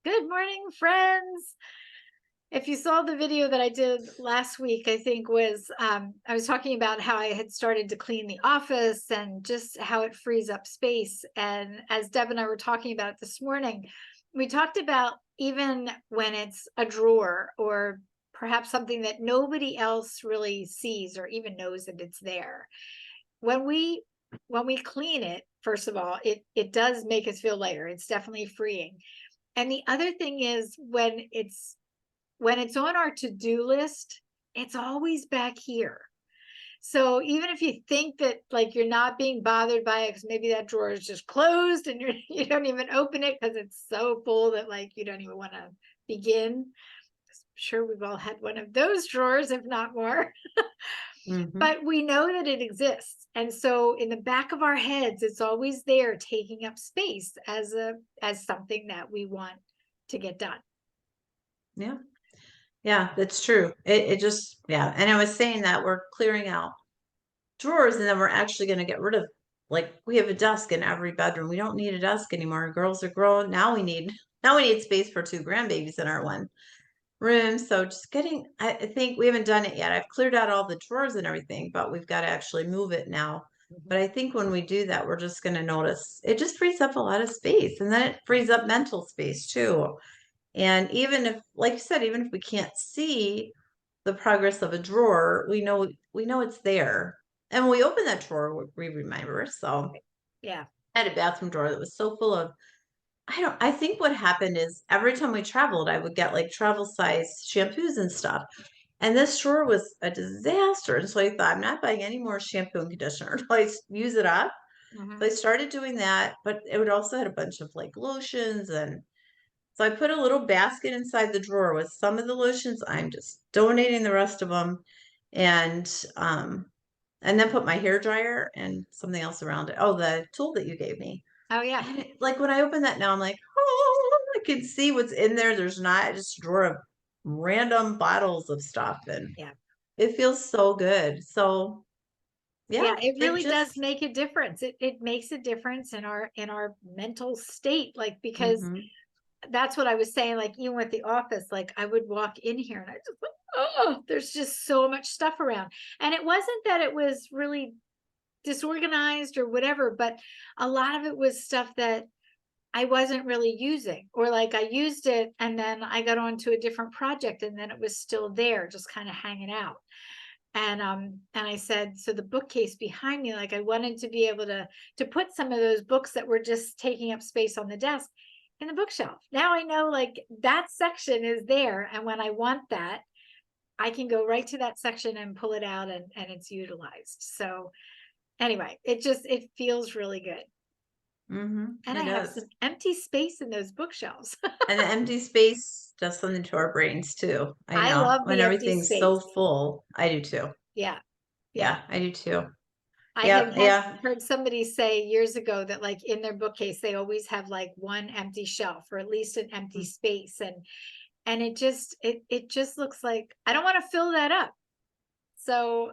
Good morning, friends. If you saw the video that I did last week, I think I was talking about how I had started to clean the office and just how it frees up space. And as Deb and I were talking about it this morning, we talked about even when it's a drawer or perhaps something that nobody else really sees or even knows that it's there. When we clean it, first of all, it does make us feel lighter. It's definitely freeing. And the other thing is when it's on our to-do list, it's always back here. So even if you think that like you're not being bothered by it, because maybe that drawer is just closed and you don't even open it because it's so full that like you don't even want to begin. Sure, we've all had one of those drawers, if not more. Hmm. But we know that it exists. And so in the back of our heads, it's always there taking up space as something that we want to get done. Yeah. Yeah, that's true. It just, yeah. And I was saying that we're clearing out drawers and then we're actually going to get rid of, like, we have a desk in every bedroom. We don't need a desk anymore. Girls are grown. Now we need space for two grandbabies in our one room. So just I think we haven't done it yet. I've cleared out all the drawers and everything, but we've got to actually move it now. But Mhm. I think when we do that, we're just going to notice it just frees up a lot of space, and then it frees up mental space too. And even if, like you said, even if we can't see the progress of a drawer, we know it's there. And when we open that drawer, we remember. So Yeah. I had a bathroom drawer that was so full of, I think what happened is every time we traveled, I would get like travel size shampoos and stuff. And this drawer was a disaster. And so I thought, I'm not buying any more shampoo and conditioner until I use it up. So Mhm. I started doing that, but it would also had a bunch of like lotions, and so I put a little basket inside the drawer with some of the lotions. I'm just donating the rest of them, and and then put my hair dryer and something else around it. Oh, the tool that you gave me. Oh yeah. And like when I open that now, I'm like, oh, I can see what's in there. There's not just a drawer of random bottles of stuff, and Yeah. it feels so good. So Yeah, yeah, it it really does just. make a difference. It makes a difference in our mental state, like because Hmm. that's what I was saying, like even with the office, like I would walk in here and I just like, oh, there's just so much stuff around. And it wasn't that it was really disorganized or whatever, but a lot of it was stuff that I wasn't really using, or like I used it and then I got on to a different project and then it was still there, just kind of hanging out. And I said, so the bookcase behind me, like I wanted to be able to put some of those books that were just taking up space on the desk in the bookshelf. Now I know like that section is there. And when I want that, I can go right to that section and pull it out and it's utilized. So anyway, it feels really good. And I It have some does. empty space in those bookshelves. And the empty space does something to our brains too. I I know love when the empty everything's so space. full. I do too. Yeah. Yeah. Yeah, I do too. I Yeah, had yeah. heard somebody say years ago that like in their bookcase they always have like one empty shelf or at least an empty space, and it just looks like I don't want to fill that up. So,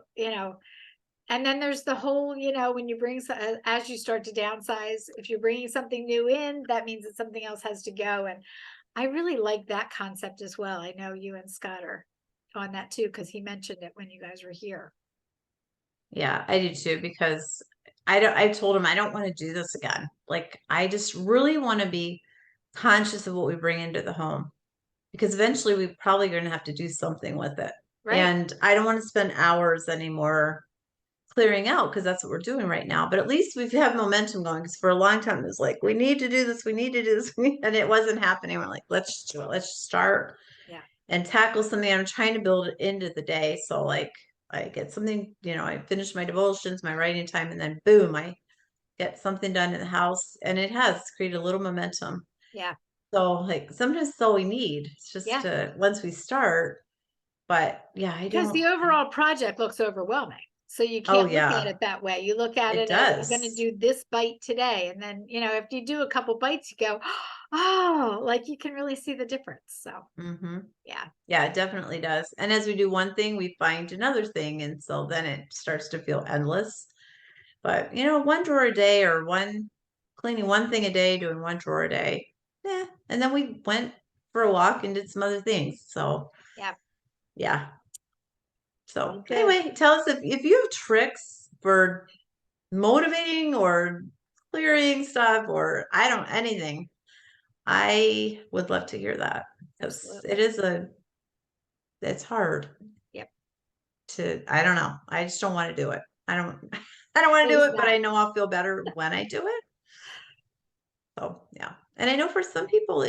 and then there's the whole, when you as you start to downsize, if you're bringing something new in, that means that something else has to go. And I really like that concept as well. I know you and Scott are on that too, because he mentioned it when you guys were here. Yeah, I do too because I told him I don't want to do this again. Like I just really want to be conscious of what we bring into the home because eventually we probably going to have to do something with it. Right. And I don't want to spend hours anymore clearing out because that's what we're doing right now. But at least we've had momentum going because for a long time it was like, we need to do this, we need to do this, and it wasn't happening. We're like, let's just do it, let's just start Yeah. and tackle something. I'm trying to build it into the day. So like I get something, I finish my devotions, my writing time, and then boom, I get something done in the house. And it has created a little momentum. Yeah. So like sometimes that's all we need. It's just Yeah. to once we start. But yeah, I Because don't the overall project looks overwhelming. So you oh can't look at yeah, it that way. You look at it it as I'm going to does. do this bite today. And then, if you do a couple bites, you go, oh, like you can really see the difference. So, Hmm. yeah. Yeah, it definitely does. And as we do one thing, we find another thing. And so then it starts to feel endless. But, one drawer a day or cleaning one thing a day, doing one drawer a day. Yeah. And then we went for a walk and did some other things. So Yeah. yeah. So Well, good. anyway, tell us if you have tricks for motivating or clearing stuff or I don't anything. I would love to hear that because it Absolutely. is it's hard Yep. I don't know. I just don't want to do it. I don't I don't want to It do is it, but I not. know I'll feel better when I do it. So yeah. And I know for some people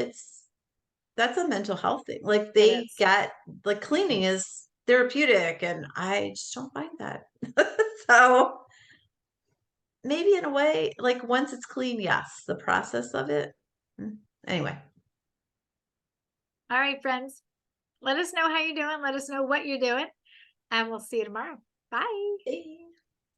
that's a mental health thing. Like It they is. get like cleaning is therapeutic and I just don't find that. So maybe in a way, like once it's clean, yes, the process of it. Anyway. All right, friends. Let us know how you're doing. Let us know what you're doing. And we'll see you tomorrow. Bye.